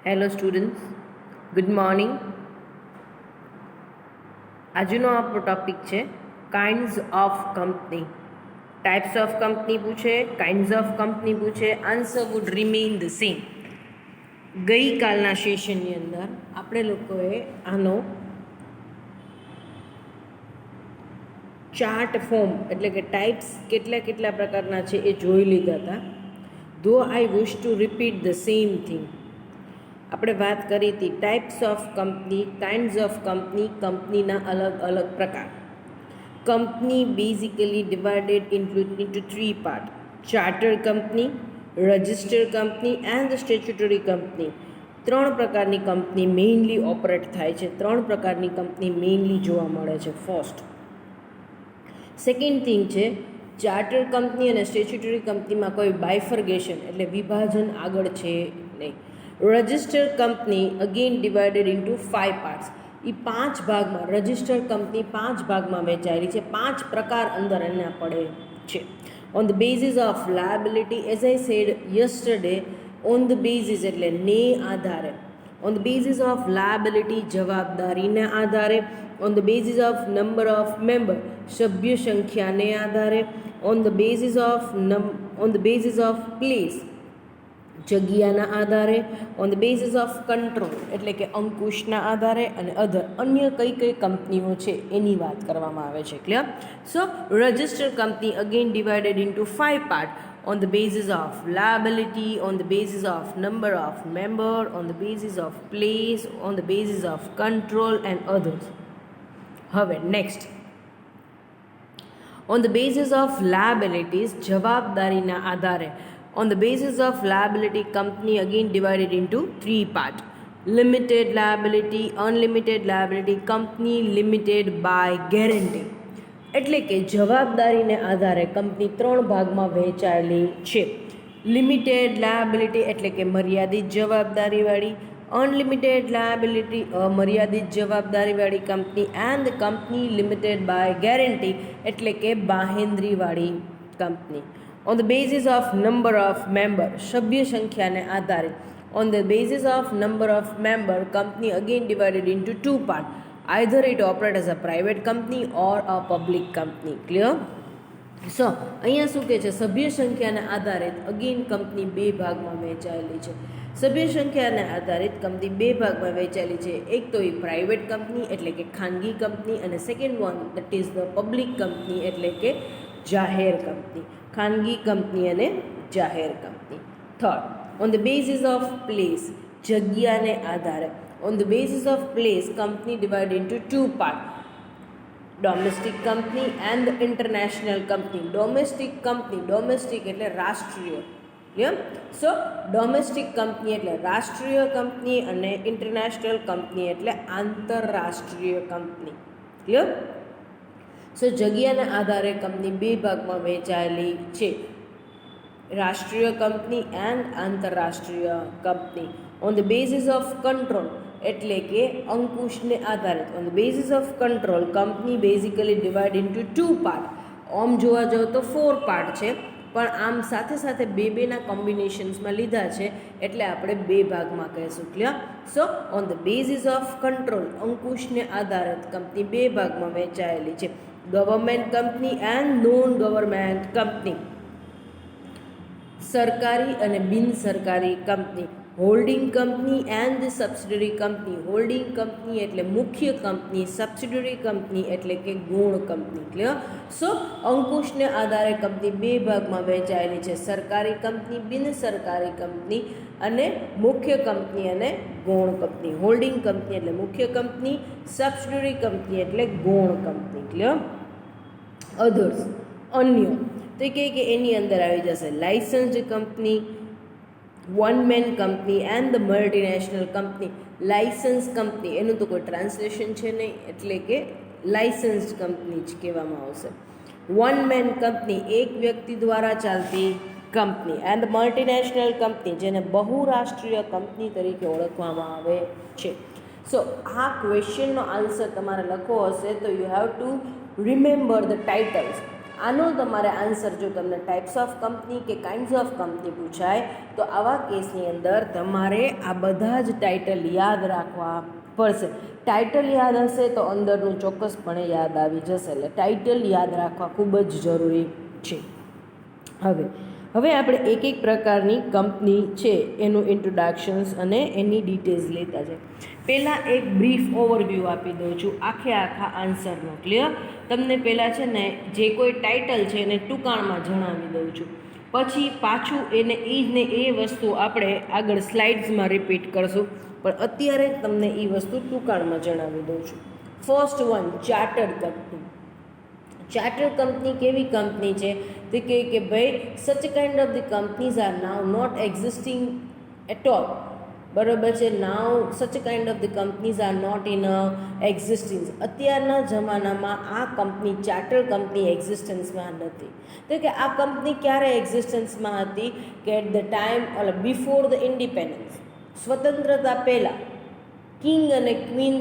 Hello students, good morning. આજનો આપણો topic છે kinds of company. Types of company પૂછે, કાઇન્ડ્સ ઓફ કંપની પૂછે, answer would remain the same. ગઈકાલના સેશનની અંદર આપણે લોકોએ આનો ચાર્ટ ફોર્મ એટલે કે ટાઈપ્સ કેટલા પ્રકારના છે એ જોઈ લીધા હતા. Though I wish to repeat the same thing. આપણે વાત કરી હતી types of company, kinds of company, કંપનીના અલગ અલગ પ્રકાર. Company basically divided into three part: charter company, register company and statutory company. ત્રણ પ્રકારની કંપની મેઇનલી ઓપરેટ થાય છે, ત્રણ પ્રકારની કંપની મેઇનલી જોવા મળે છે. ફર્સ્ટ સેકન્ડ થિંગ છે, ચાર્ટર કંપની અને સ્ટેચ્યુટરી કંપનીમાં કોઈ બાયફર્ગેશન એટલે વિભાજન આગળ છે નહીં. Register company again divided into 5 parts. એ 5 ભાગમાં રજિસ્ટર કંપની 5 ભાગમાં વહેંચાયેલી છે. 5 પ્રકાર અંદર એના પડે છે. On the basis of liability, as I said yesterday, on the basis એટલે ને આધારે. On the basis of liability જવાબદારીને આધારે. On the basis of number of member સભ્ય સંખ્યાને આધારે. On the basis of place જગ્યાના આધારે. On the basis of control એટલે કે અંકુશના આધારે. અને અન્ય કઈ કંપનીઓ છે એની વાત કરવામાં આવે છે. Clear? So register company again divided into 5 part: on the basis of liability, on the basis of number of member, on the basis of place, on the basis of control and others. હવે next, on the basis of liabilities જવાબદારીના આધારે. On the basis of liability, company again divided into 3 parts: limited liability, unlimited liability, company limited by guarantee. એટલે કે જવાબદારીને આધારે company 3 ભાગમાં વહેંચાયેલી છે. Limited liability એટલે કે મર્યાદિત જવાબદારીવાળી, અનલિમિટેડ લાયબિલિટી અમર્યાદિત જવાબદારીવાળી company, and company limited by guarantee એટલે કે બાહેંધરીવાળી company. On the basis of number of member સભ્ય સંખ્યાને આધારે. On the basis of number of member, company again divided into 2 parts: either it operates as a private company or a public company. Clear? સો અહીંયા શું કહે છે, સભ્ય સંખ્યાને આધારિત અગેન કંપની 2 ભાગમાં વહેંચાયેલી છે. સભ્ય સંખ્યાને આધારિત કંપની 2 ભાગમાં વહેંચાયેલી છે. એક તો એ પ્રાઇવેટ કંપની એટલે કે ખાનગી કંપની, અને second one that is the public company એટલે કે જાહેર કંપની. ખાનગી કંપની અને જાહેર company. Third, on the basis of place જગ્યાને આધારે. On the basis of place company divide into 2 part: domestic company and international company. Domestic એટલે રાષ્ટ્રીય. ક્લિયર? સો ડોમેસ્ટિક કંપની એટલે રાષ્ટ્રીય કંપની અને ઇન્ટરનેશનલ કંપની એટલે આંતરરાષ્ટ્રીય કંપની. ક્લિયર? સો જગ્યાના આધારે કંપની 2 ભાગમાં વહેંચાયેલી છે: રાષ્ટ્રીય કંપની એન્ડ આંતરરાષ્ટ્રીય company. On the basis of control એટલે કે અંકુશને આધારિત. On the basis of control company basically divide into 2 part. આમ જોવા જાઓ તો 4 પાર્ટ છે, પણ આમ સાથે બે કોમ્બિનેશન્સમાં લીધા છે એટલે આપણે 2 ભાગમાં કહીશું. Clear? So on the basis of control અંકુશને આધારિત કંપની 2 ભાગમાં વહેંચાયેલી છે: government company and non government company. સરકારી અને બિન સરકારી company. Holding company and subsidiary company. Holding company એટલે મુખ્ય કંપની, સબસિડરી કંપની એટલે કે ગૌણ કંપની. ક્લિયર? સો અંકુશને આધારે કંપની 2 ભાગમાં વહેંચાયેલી છે: સરકારી કંપની, બિન સરકારી કંપની અને મુખ્ય કંપની અને ગૌણ કંપની. હોલ્ડિંગ કંપની એટલે મુખ્ય કંપની, સબસિડરી કંપની એટલે ગૌણ કંપની. ક્લિયર? અધર્સ અન્ય તો કહે કે એની અંદર આવી જશે licensed company, one man company and the multinational company. Licence company એનું તો કોઈ ટ્રાન્સલેશન છે નહીં, એટલે કે લાઇસન્સ્ડ કંપની જ કહેવામાં આવશે. વન મેન કંપની એક વ્યક્તિ દ્વારા ચાલતી કંપની, એન્ડ મલ્ટીનેશનલ કંપની જેને બહુરાષ્ટ્રીય કંપની તરીકે ઓળખવામાં આવે છે. સો આ ક્વેશ્ચનનો આન્સર તમારે લખવો હશે તો you have two remember the titles. આનો તમારે આન્સર જો તમને ટાઈપ્સ ઓફ કંપની કે કાઇન્ડ્સ ઓફ કંપની પૂછાય તો આવા કેસની અંદર તમારે આ બધા જ ટાઇટલ યાદ રાખવા પડશે. ટાઇટલ યાદ હશે તો અંદરનું ચોક્કસપણે યાદ આવી જશે. એટલે ટાઇટલ યાદ રાખવા ખૂબ જ જરૂરી છે. હવે આપણે એક એક પ્રકારની કંપની છે એનું ઇન્ટ્રોડક્શન્સ અને એની ડિટેલ્સ લેતા છે. પહેલાં એક બ્રીફ ઓવરવ્યૂ આપી દઉં છું આખા આન્સરનો. ક્લિયર? તમને પહેલાં છે ને જે કોઈ ટાઇટલ છે એને ટૂંકાણમાં જણાવી દઉં છું, પછી પાછું એ વસ્તુ આપણે આગળ સ્લાઇડ્સમાં રિપીટ કરશું, પણ અત્યારે તમને એ વસ્તુ ટૂંકાણમાં જણાવી દઉં છું. First one, chartered company. Chartered company કેવી કંપની છે? તે કે ભાઈ such kind of the companies are now not existing at all. બરાબર છે? Now such kind of the companies are not in existence. અત્યારના જમાનામાં આ કંપની ચાર્ટર્ડ કંપની એક્ઝિસ્ટન્સમાં નથી. તો કે આ કંપની ક્યારે એક્ઝિસ્ટન્સમાં હતી? કે at the time before the independence, સ્વતંત્રતા પહેલાં કિંગ અને ક્વીન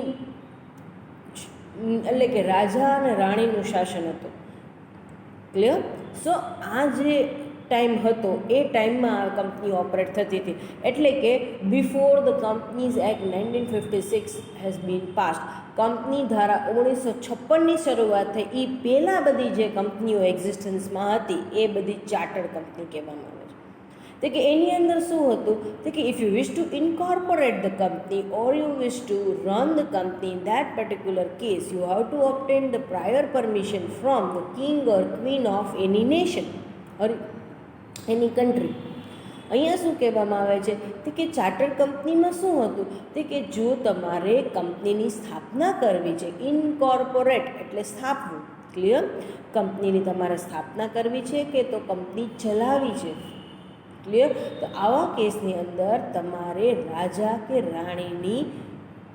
એટલે કે રાજા અને રાણીનું શાસન હતું. ક્લિયર? સો આ જે ટાઈમ હતો એ ટાઈમમાં આ કંપની ઓપરેટ થતી હતી. એટલે કે before the companies act 1956 has been passed. Company ધારા 1956ની શરૂઆત થઈ એ પહેલાં બધી જે કંપનીઓ એક્ઝિસ્ટન્સમાં હતી એ બધી ચાર્ટર્ડ કંપની કહેવામાં આવે છે. તો કે એની અંદર શું હતું? તો કે if you wish to incorporate the company or you wish to run the company in that particular case you have to obtain the prior permission from the king or queen of any nation or any country. અહીંયા શું કહેવામાં આવે છે? તો કે chartered કંપનીમાં શું હતું? તો કે જો તમારે કંપનીની સ્થાપના કરવી છે, ઇન્કોર્પોરેટ એટલે સ્થાપવું. ક્લિયર? કંપનીની તમારે સ્થાપના કરવી છે કે તો કંપની ચલાવવી છે. ક્લિયર? તો આવા કેસની અંદર તમારે રાજા કે રાણીની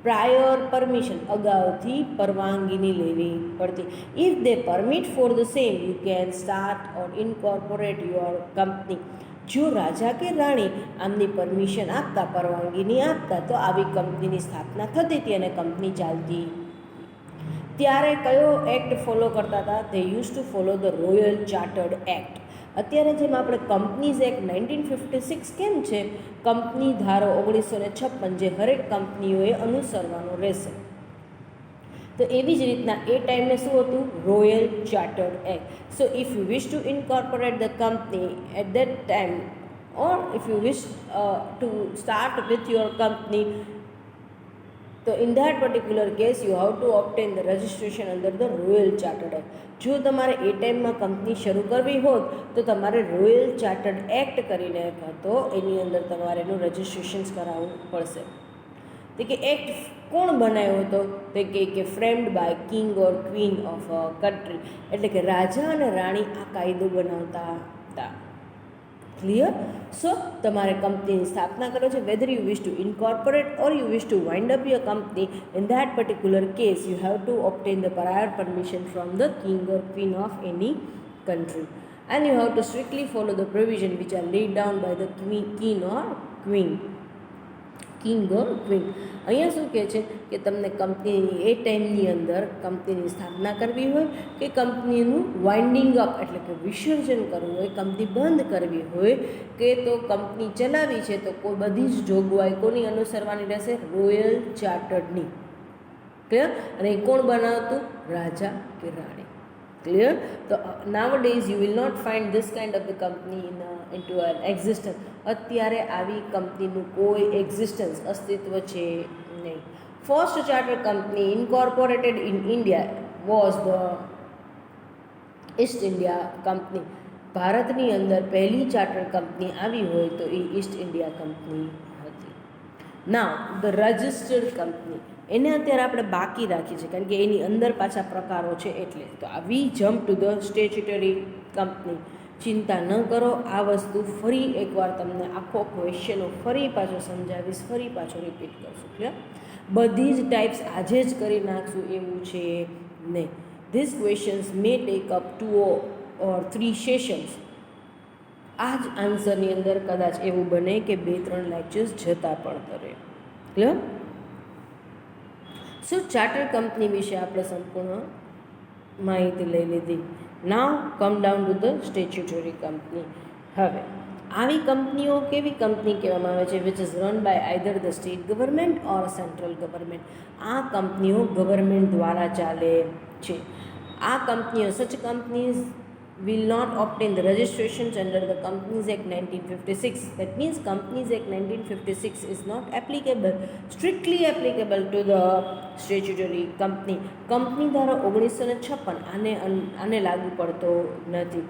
પ્રાયર પરમિશન, અગાઉથી પરવાનગીની લેવી પડતી. If they permit for the same you can start or incorporate your company. જો રાજા કે રાણી આમની પરમિશન આપતા, પરવાનગીની આપતા, તો આવી કંપનીની સ્થાપના થતી હતી અને કંપની ચાલતી. ત્યારે કયો એક્ટ ફોલો કરતા હતા? દે use to follow the royal chartered act. અત્યારે જેમ આપણે કંપનીઝ એક્ટ 1956 કેમ છે? કંપની ધારો 1956 જે હરેક કંપનીઓએ અનુસરવાનો રહેશે. તો એવી જ રીતના એ ટાઈમે શું હતું? Royal chartered act. So if you wish to incorporate the company at that time or if you wish to start with your company, તો in that particular case you have to obtain the registration under the royal chartered act. જો તમારે એ ટાઈમમાં company શરૂ કરવી હોત તો તમારે royal chartered act કરીને તો એની અંદર તમારે એનું રજિસ્ટ્રેશન્સ કરાવવું પડશે. તો કે એક્ટ કોણ બનાવ્યો હતો? તો કે framed by king or queen of a country. એટલે કે રાજા અને રાણી આ કાયદો બનાવતા હતા. ક્લિયર? સો તમારે કંપનીની સ્થાપના કરો છે, whether you wish to incorporate or you wish to wind up your company, in that particular case you have to obtain the prior permission from the king or queen of any country and you have to strictly follow the provision which are laid down by the king or queen. King or queen. અહીંયા શું કહે છે કે તમને કંપનીની એ ટાઈમની અંદર કંપનીની સ્થાપના કરવી હોય કે કંપનીનું વાઇન્ડિંગ અપ એટલે કે વિસર્જન કરવું હોય, કંપની બંધ કરવી હોય કે તો કંપની ચલાવી છે તો કોઈ બધી જ જોગવાઈ કોની અનુસરવાની રહેશે? રોયલ ચાર્ટર્ડની. ક્લિયર? અને એ કોણ બનાવતું? રાજા કે રાણી. ક્લિયર? તો nowadays you will not find this kind of the company into an existence. અત્યારે આવી કંપનીનું કોઈ એક્ઝિસ્ટન્સ અસ્તિત્વ છે નહીં. First chartered company incorporated in India was the East India Company. ભારતની અંદર પહેલી ચાર્ટર્ડ કંપની આવી હોય તો એ ઈસ્ટ ઇન્ડિયા કંપની હતી. નાવ ધ રજિસ્ટર્ડ કંપની, એને અત્યારે આપણે બાકી રાખી છે કારણ કે એની અંદર પાછા પ્રકારો છે એટલે. તો we jump to the statutory company. ચિંતા ન કરો, આ વસ્તુ ફરી એકવાર તમને આખો ક્વેશ્ચનો ફરી પાછો સમજાવીશ, ફરી પાછો રિપીટ કરશું. ક્લિયર? બધી જ ટાઈપ્સ આજે જ કરી નાખશું એવું છે નહીં. This questions may take up 2 or 3 sessions. આ જ આન્સરની અંદર કદાચ એવું બને કે 2-3 લેક્ચર્સ જતા પણ રહે. ક્લિયર? સો ચાર્ટર્ડ કંપની વિશે આપણે સંપૂર્ણ માહિતી લઈ લીધી. Now come down to the statutory company. હવે આવી કંપનીઓ કેવી કંપની કહેવામાં આવે છે? Which is run by either the state government or central government. આ કંપનીઓ ગવર્મેન્ટ દ્વારા ચાલે છે. આ કંપનીઓ such companies will not obtain the registrations under the Companies Act 1956. That means Companies Act 1956 is not applicable, strictly applicable to the statutory company. Company ધારો 1956 આને લાગુ પડતો નથી.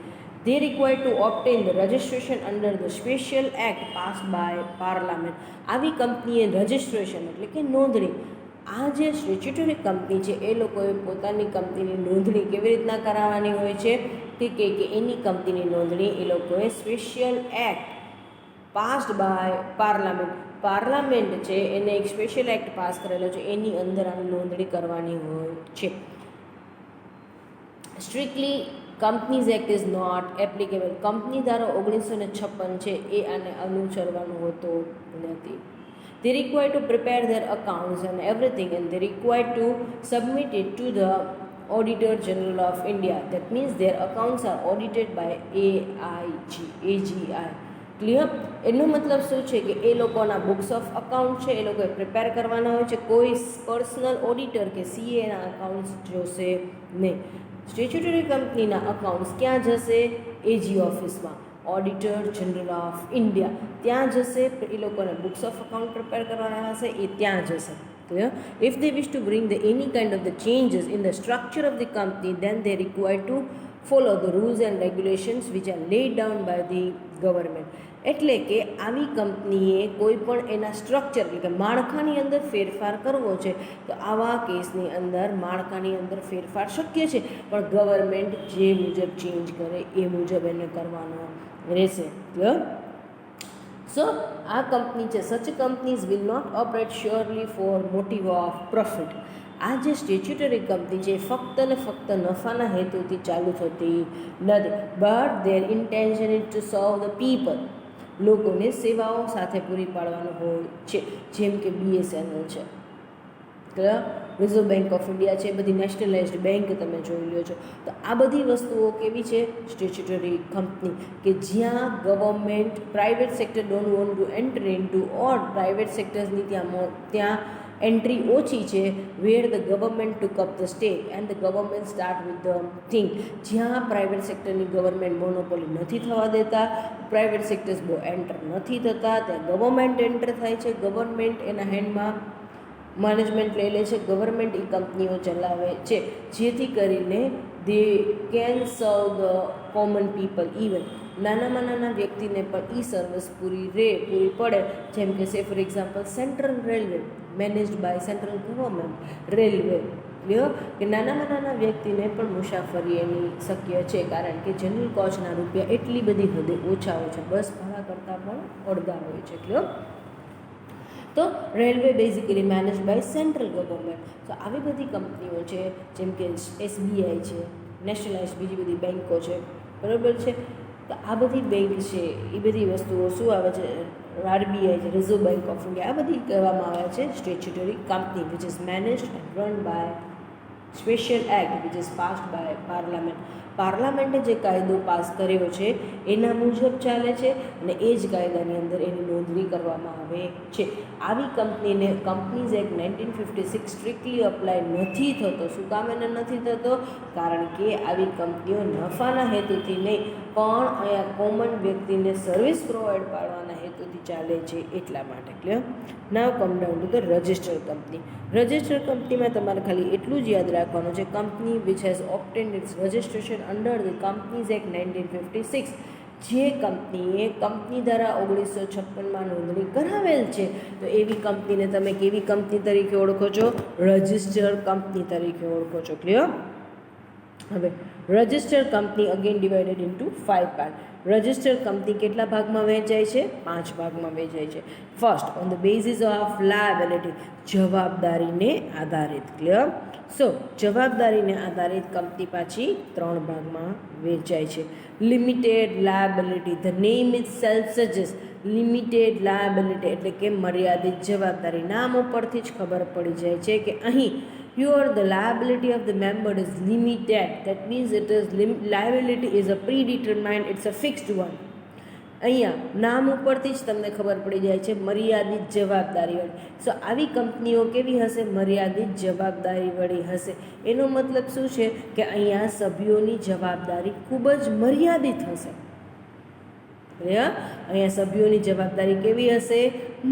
They required to obtain the registration under the special act passed by parliament. આવી કંપનીએ registration એટલે કે નોંધણી, આ જે સ્ટેચ્યુટરી કંપની છે એ લોકોએ પોતાની કંપનીની નોંધણી કેવી રીતના કરાવવાની હોય છે કે એની કંપનીની નોંધણી એ લોકોએ special act passed by parliament છે એને એક સ્પેશિયલ એક્ટ પાસ કરેલો છે એની અંદર આની નોંધણી કરવાની હોય છે. Strictly companies act is not applicable. Company ધારો 1956 છે એ આને અનુસરવાનું હોતો નથી. They require to prepare their accounts and everything, and they require to submit it to the Auditor General of India. That means their accounts are audited by AGI. Clear? એનો મતલબ શું છે કે એ લોકોના બુક્સ ઓફ અકાઉન્ટ છે એ લોકોએ prepare કરવાના હોય છે. કોઈ પર્સનલ ઓડિટર કે સીએના અકાઉન્ટ્સ જોશે નહીં. સ્ટેચ્યુટરી કંપનીના અકાઉન્ટ્સ ક્યાં જશે? એજી ઓફિસમાં, ઓડિટર જનરલ ઓફ ઇન્ડિયા ત્યાં જશે. એ લોકોને બુક્સ ઓફ અકાઉન્ટ પ્રિપેર કરવાના હશે એ ત્યાં જશે. Clear? If they wish to bring any kind of the changes in the structure of the company, then they require to follow the rules and regulations which are laid down by the government. એટલે કે આવી કંપનીએ કોઈ પણ એના structure એટલે કે માળખાની અંદર ફેરફાર કરવો છે તો આવા કેસની અંદર માળખાની અંદર ફેરફાર શક્ય છે, પણ ગવર્મેન્ટ જે મુજબ ચેન્જ કરે એ મુજબ એને કરવાનો રહેશે. ક્લિયર? સો આ કંપની છે such companies will not operate surely for motive of profit. આ જે સ્ટેચ્યુટરી કંપની છે ફક્ત ને ફક્ત નફાના હેતુથી ચાલુ થતી નથી, but there intention is two સર્વ ધ પીપલ. લોકોને સેવાઓ સાથે પૂરી પાડવાનું હોય છે, જેમ કે BSNL છે, રિઝર્વ બેંક ઓફ ઇન્ડિયા છે, બધી નેશનલાઇઝ્ડ બેંક તમે જોઈ લ્યો છો. તો આ બધી વસ્તુઓ કેવી છે? સ્ટેચ્યુટરી કંપની કે જ્યાં government private sector don't want to enter into or private સેક્ટર્સની ત્યાં એન્ટ્રી ઓછી છે. Where the government took up the stake and the government start with the thing. જ્યાં પ્રાઇવેટ સેક્ટરની ગવર્મેન્ટ મોનોપોલી નથી થવા દેતા, પ્રાઇવેટ સેક્ટર્સ બહુ એન્ટર નથી થતા, ત્યાં ગવર્મેન્ટ એન્ટર થાય છે. ગવર્મેન્ટ એના હેન્ડમાં મેનેજમેન્ટ લઈ લે છે, ગવર્મેન્ટ એ કંપનીઓ ચલાવે છે, જેથી કરીને દે કેન સર્વ ધ કોમન પીપલ. ઇવન નાનામાં નાના વ્યક્તિને પણ ઈ સર્વિસ પૂરી પડે. જેમ કે say for example central railway managed by central government railway. Clear? કે નાનામાં નાના વ્યક્તિને પણ મુસાફરી એની શક્ય છે, કારણ કે જનરલ કોચના રૂપિયા એટલી બધી હદે ઓછા હોય છે, બસ ભાડા કરતાં પણ અડધા હોય છે. ક્લિયર? તો railway basically manage by central government. તો આવી બધી કંપનીઓ છે, જેમ કે SBI છે, નેશનલાઇઝ બીજી બધી બેન્કો છે, બરાબર છે. તો આ બધી બેંક છે એ બધી વસ્તુઓ શું આવે છે? RBI છે, રિઝર્વ બેંક ઓફ ઇન્ડિયા, આ બધી કહેવામાં આવે છે statutory company which is managed and run by special act which is passed by parliament. પાર્લામેન્ટે જે કાયદો પાસ કર્યો છે એના મુજબ ચાલે છે અને એ જ કાયદાની અંદર એની નોંધણી કરવામાં આવે છે. આવી કંપનીને કંપનીઝ એક્ટ 1956 સ્ટ્રિક્ટલી અપ્લાય નથી થતો. શું કામ એને નથી થતો? કારણ કે આવી કંપનીઓ નફાના હેતુથી નહીં, પણ અહીંયા કોમન વ્યક્તિને સર્વિસ પ્રોવાઈડ પાડવાના હેતુથી ચાલે છે, એટલા માટે. Clear? Now come down to the registered company. Registered કંપનીમાં તમારે ખાલી એટલું જ યાદ રાખવાનું છે, company which has obtained its registration under the companies act 1956. જે કંપનીએ કંપની ધારા 1956માં નોંધણી કરાવેલ છે, તો એવી કંપનીને તમે કેવી કંપની તરીકે ઓળખો છો? રજિસ્ટર્ડ કંપની તરીકે ઓળખો છો. ક્લિયર? હવે registered company again divided into 5 part. Registered company કેટલા ભાગમાં વહેંચાય છે? 5 ભાગમાં વહેંચાય છે. First, on the basis of liability, જવાબદારીને આધારિત. ક્લિયર? સો જવાબદારીને આધારિત કંપની પાછી 3 ભાગમાં વહેંચાય છે. Limited liability, the name is self suggest. Limited liability એટલે કે મર્યાદિત જવાબદારી. નામ ઉપરથી જ ખબર પડી જાય છે કે અહીં Here the liability of the member is limited. That means it is liability is a predetermined, it's a fixed one. અહીંયા નામ ઉપરથી જ તમને ખબર પડી જાય છે મર્યાદિત જવાબદારીવાળી. સો આવી કંપનીઓ કેવી હશે? મર્યાદિત જવાબદારીવાળી હશે. એનો મતલબ શું છે કે અહીંયા સભ્યોની જવાબદારી ખૂબ જ મર્યાદિત હશે. ક્લિયર? અહીંયા સભ્યોની જવાબદારી કેવી હશે?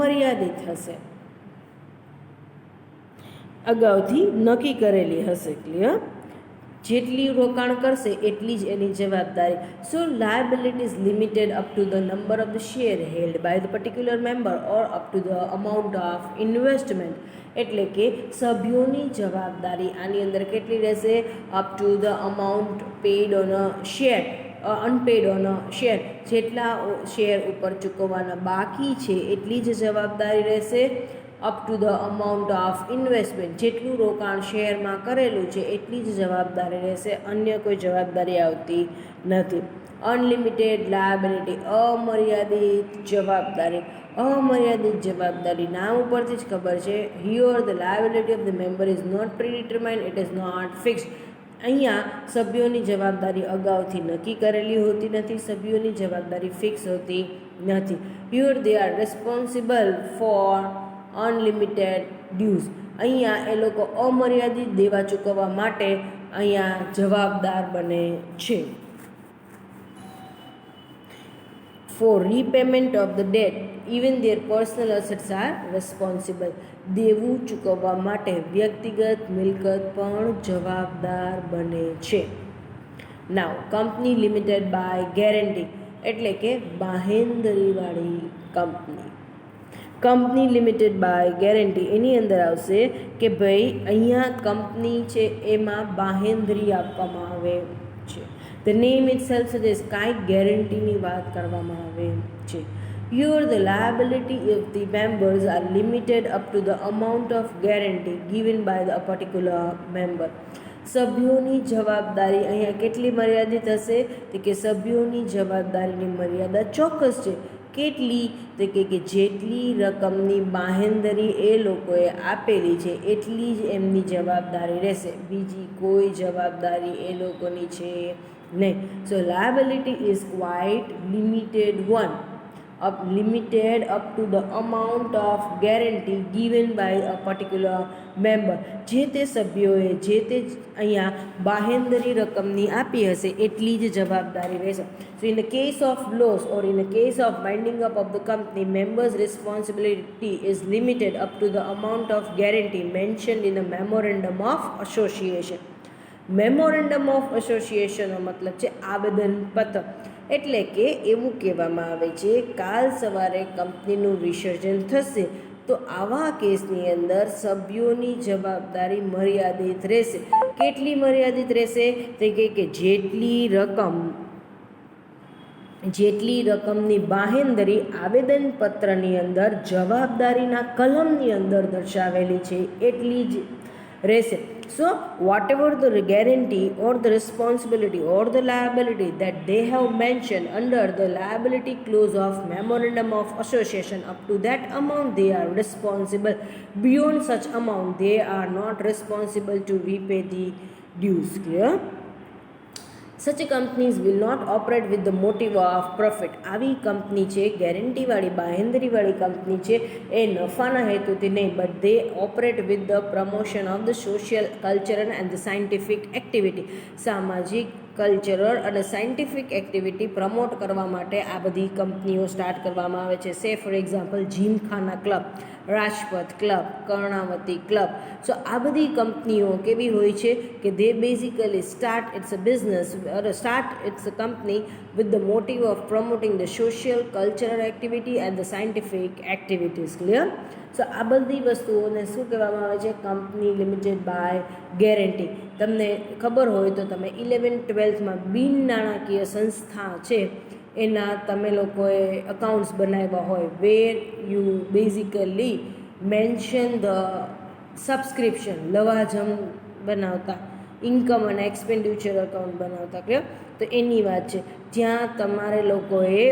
મર્યાદિત હશે, અગાઉથી નક્કી કરેલી હશે. ક્લિયર? જેટલી રોકાણ કરશે એટલી જ એની જવાબદારી. So liability is limited up to the number of the share held by the particular member or up to the amount of investment. એટલે કે સભ્યોની જવાબદારી આની અંદર કેટલી રહેશે? Up to the amount paid on a share, unpaid on a share. જેટલા share ઉપર ચૂકવવાના બાકી છે એટલી જ જવાબદારી રહેશે. Up to the amount of investment, જેટલું રોકાણ શેરમાં કરેલું છે એટલી જ જવાબદારી રહેશે, અન્ય કોઈ જવાબદારી આવતી નથી. અનલિમિટેડ લાયબિલિટી, અમર્યાદિત જવાબદારી. અમર્યાદિત જવાબદારી નામ ઉપરથી જ ખબર છે. Here the liability of the member is not predetermined, it is not fixed. અહીંયા સભ્યોની જવાબદારી અગાઉથી નક્કી કરેલી હોતી નથી, સભ્યોની જવાબદારી ફિક્સ હોતી નથી. Here they are responsible four unlimited dues. અહીંયા એ લોકો અમર્યાદિત દેવા ચૂકવવા માટે અહીંયા જવાબદાર બને છે. For repayment of the debt even there personal assets are responsible. દેવું ચૂકવવા માટે વ્યક્તિગત મિલકત પણ જવાબદાર બને છે. Now company limited by guarantee એટલે કે બાહેંધરીવાળી કંપની. કંપની લિમિટેડ બાય ગેરંટી એની અંદર આવશે કે ભાઈ અહીંયા કંપની છે એમાં બાહેંધરી આપવામાં આવે છે. The name it self suggest કાંઈક ગેરંટીની વાત કરવામાં આવે છે. Here the liability of the members are limited up to the amount of guarantee given by the particular member. સભ્યોની જવાબદારી અહીંયા કેટલી મર્યાદિત હશે? તો કે સભ્યોની જવાબદારીની મર્યાદા ચોક્કસ છે. કેટલી? તો કે જેટલી રકમની બાહેંધરી એ લોકોએ આપેલી છે એટલી જ એમની જવાબદારી રહેશે, બીજી કોઈ જવાબદારી એ લોકોની છે નહીં. So liability is quite limited one, limited up to the amount of guarantee given by a particular member. જે તે સભ્યોએ જે તે અહીંયા બાહેંધરી રકમની આપી હશે એટલી જ જવાબદારી રહેશે. So in the case of loss or in the case of winding up of the company, members' responsibility is limited up to the amount of guarantee mentioned in the memorandum of association. Memorandum of એસોસિએશનનો મતલબ છે આવેદનપત્ર. એટલે કે એવું કહેવામાં આવે છે કાલ સવારે કંપનીનું વિસર્જન થશે તો આવા કેસની અંદર સભ્યોની જવાબદારી મર્યાદિત રહેશે. કેટલી મર્યાદિત રહેશે? તો કે જેટલી રકમની બાહેંધરી આવેદનપત્રની અંદર જવાબદારીના કલમની અંદર દર્શાવેલી છે એટલી જ રહેશે. So whatever the guarantee or the responsibility or the liability that they have mentioned under the liability clause of memorandum of association, up to that amount they are responsible. Beyond such amount they are not responsible to repay the dues. Clear? Such companies will not operate with the motive of profit. આવી company છે ગેરંટીવાળી બાહેંધરીવાળી company છે એ નફાના હેતુથી નહીં, but they operate with the promotion of the social cultural and the scientific activity. સામાજિક, cultural અને scientific activity promote કરવા માટે આ બધી કંપનીઓ સ્ટાર્ટ કરવામાં આવે છે. Say for example Gymkhana club, Rajpath club, Karnavati club. So આ બધી કંપનીઓ કેવી હોય છે કે they basically start its a business start its company with the motive of promoting the social, cultural activity and the scientific activities. Clear? So આ બધી વસ્તુઓને શું કહેવામાં આવે છે? Company limited by guarantee. તમને ખબર હોય તો તમે 11-12માં બિન નાણાકીય સંસ્થા છે એના તમે લોકોએ અકાઉન્ટ્સ બનાવ્યા હોય, where you basically mention the subscription, લવાજમ બનાવતા, ઇન્કમ અને એક્સપેન્ડિચર અકાઉન્ટ બનાવતા. ક્લિયર? તો એની વાત છે જ્યાં તમારે લોકોએ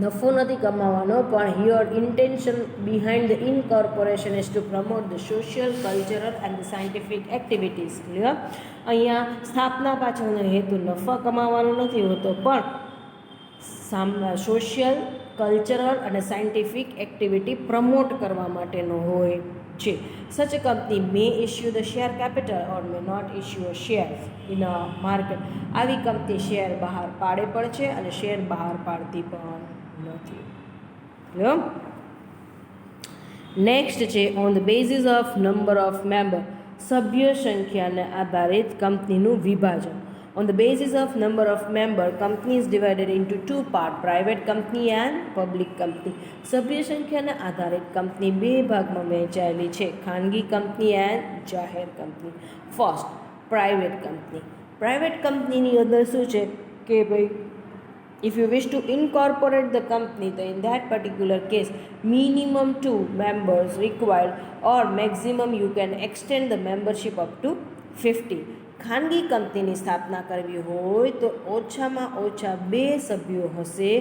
નફો નથી કમાવાનો, પણ here intention behind the incorporation is to promote the social, cultural and the scientific activities. Clear? અહીંયા સ્થાપના પાછળનો હેતુ નફા કમાવાનો નથી હોતો, પણ સોશિયલ, કલ્ચરલ અને સાયન્ટિફિક એક્ટિવિટી પ્રમોટ કરવા માટેનો હોય છે. સચ a company may issue the share capital or may not issue a share in a market. આવી કંપની શેર બહાર પાડે પણ છે અને શેર બહાર પાડતી પણ નથી. નેક્સ્ટ છે on the basis of number of member. સભ્ય સંખ્યાને આધારિત કંપનીનું વિભાજન. On the basis of number of member, company is divided into two parts, private company and public company. સભ્ય સંખ્યાના આધારિત કંપની બે ભાગમાં વહેંચાયેલી છે, ખાનગી કંપની એન્ડ જાહેર company. First, private company. Private કંપનીની અંદર શું છે કે ભાઈ, if you wish to incorporate the company, then in that particular case minimum 2 members required or maximum you can extend the membership up to 50. ખાનગી કંપનીની સ્થાપના કરવી હોય તો ઓછામાં ઓછા 2 સભ્યો હશે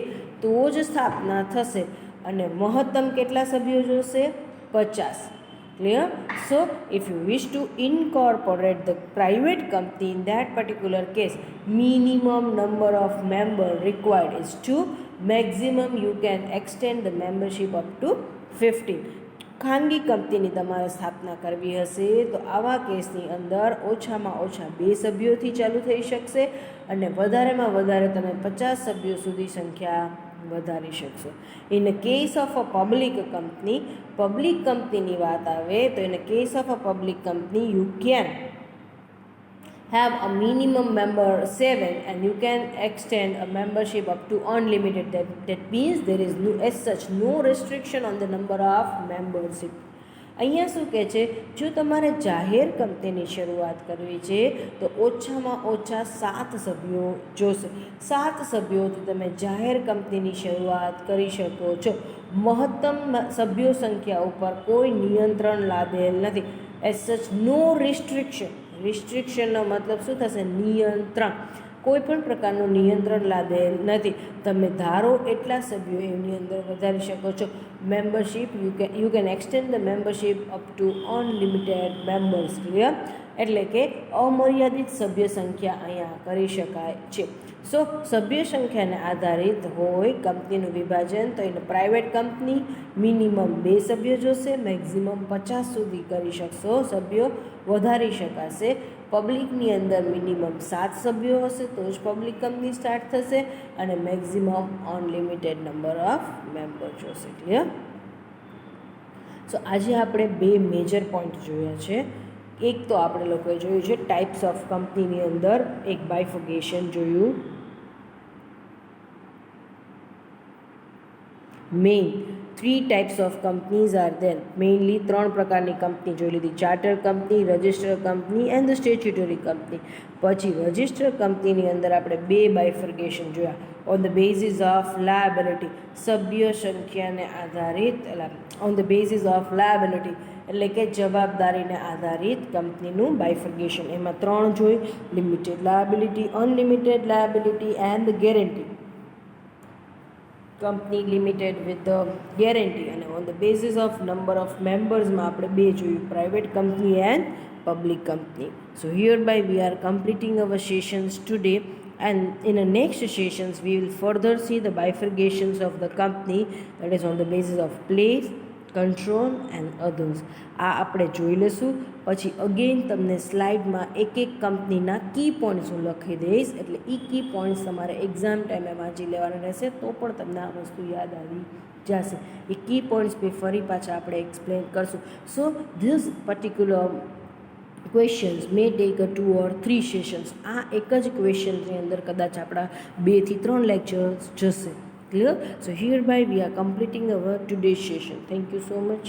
તો જ સ્થાપના થશે, અને મહત્તમ કેટલા સભ્યો જોશે? 50. Clear? So if you wish to incorporate the private company, in that particular case minimum number of member required is 2, maximum you can extend the membership up to 50. ખાનગી કંપનીની તમારે સ્થાપના કરવી હશે તો આવા કેસની અંદર ઓછામાં ઓછા 2 સભ્યોથી ચાલુ થઈ શકશે અને વધારેમાં વધારે તમે 50 સભ્યો સુધી સંખ્યા વધારી શકશો. In case of a public કંપનીની વાત આવે તો in case of a public company you can have a minimum member 7 and you can extend a membership up to unlimited. That means there is no, as such, no restriction on the number of membership. અહીંયા શું કહે છે, જો તમારે જાહેર કંપનીની શરૂઆત કરવી છે તો ઓછામાં ઓછા 7 સભ્યો જોશે. 7 સભ્યોથી તમે જાહેર કંપનીની શરૂઆત કરી શકો છો. મહત્તમ સભ્યો સંખ્યા ઉપર કોઈ નિયંત્રણ લાદેલ નથી. એઝ સચ નો રિસ્ટ્રિક્શન. રિસ્ટ્રિક્શનનો મતલબ શું થશે? નિયંત્રણ. કોઈ પણ પ્રકારનું નિયંત્રણ લાદેલ નથી. તમે ધારો એટલા સભ્યો એની અંદર વધારી શકો છો. Membership you can extend the membership up to unlimited members. Clear? એટલે કે અમર્યાદિત સભ્ય સંખ્યા અહીંયા કરી શકાય છે. સો સભ્ય સંખ્યાને આધારિત હોય કંપનીનું વિભાજન તો એને પ્રાઇવેટ કંપની મિનિમમ 2 સભ્યો જોશે, મેક્ઝિમમ 50 સુધી કરી શકશો, સભ્યો વધારી શકાશે. પબ્લિકની અંદર મિનિમમ 7 સભ્યો હશે તો જ પબ્લિક કંપની સ્ટાર્ટ થશે અને maximum unlimited number of member જોશે. ક્લિયર? સો આજે આપણે 2 મેજર પોઈન્ટ જોયા છે. એક તો આપણે લોકોએ જોયું છે ટાઈપ્સ ઓફ કંપનીની અંદર એક બાયફર્ગેશન જોયું. Main 3 types of companies are there. Mainly 3 પ્રકારની કંપની જોઈ લીધી, charter company, register company and the statutory company. પછી રજિસ્ટર કંપનીની અંદર આપણે 2 બાયફર્ગેશન જોયા. On the basis of liability, સભ્ય સંખ્યાને આધારિત, on the basis of liability એટલે કે જવાબદારીને આધારિત કંપનીનું બાયફર્ગેશન. એમાં 3 જોઈ, limited liability, unlimited liability and guarantee. Company limited with guarantee. અને on the basis of number of મેમ્બર્સમાં આપણે 2 જોયું, private company and public company. So hereby we are completing our sessions today, and in the next sessions we will further see the bifurcations of the company, that is on the basis of place, control and others. આ આપણે જોઈ લઈશું. પછી again તમને સ્લાઇડમાં એક કંપનીના કી points હું લખી દઈશ, એટલે એ કી પોઈન્ટ્સ તમારે એક્ઝામ ટાઈમે વાંચી લેવાના રહેશે તો પણ તમને આ વસ્તુ યાદ આવી જશે. એ કી પોઈન્ટ્સ બી ફરી પાછા આપણે એક્સપ્લેન કરશું. So this particular questions may take 2 or 3 sessions. આ એક જ ક્વેશ્ચન્સની અંદર કદાચ આપણા 2 થી 3 લેક્ચર્સ જશે. Clear? So hereby we are completing our today's session. Thank you so much.